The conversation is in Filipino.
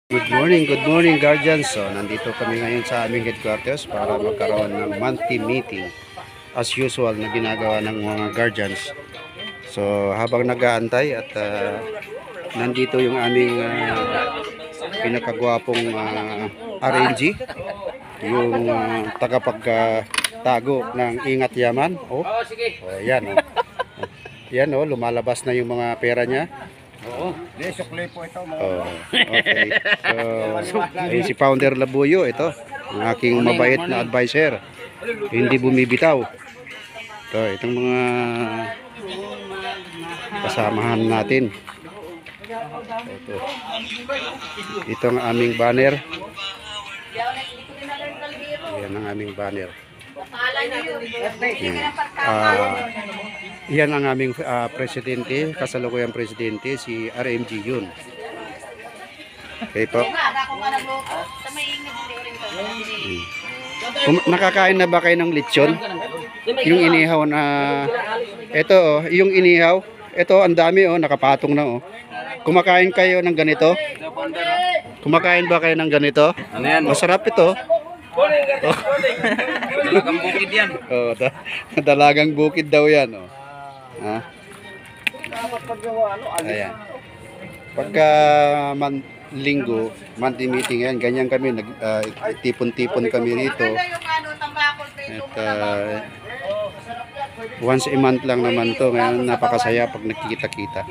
Good morning guardians. So, nandito kami ngayon sa aming headquarters para magkaroon ng monthly meeting as usual na ginagawa ng mga guardians. So, habang nag-aantay at nandito yung aming pinakagwapong RNG, yung tagapagtago ng Ingat Yaman. Yan oh. Yan oh, lumalabas na yung mga pera niya. Oo, sukli po ito. Okay. So, si Founder Labuyo, ito, ang aking mabait na advisor. Hindi bumibitaw. Ito, itong mga kasamahan natin. Ito ang aming banner. Yan ang aming banner. Yan ang aming presidente, kasalukuyang presidente, si RMG yun. Okay po. Nakakain na ba kayo ng lechon? Yung inihaw na, ito oh, yung inihaw, ito ang dami oh, nakapatong na oh. Kumakain kayo ng ganito? Kumakain ba kayo ng ganito? Ano yan? Masarap ito. Dalagang bukid yan. Oh, dalagang bukid daw yan oh. Ha? Ayan. Pagka linggo, monthly meeting yan, ganyan kami, tipon-tipon kami rito. At once a month lang naman to, ngayon napakasaya pag nakikita-kita.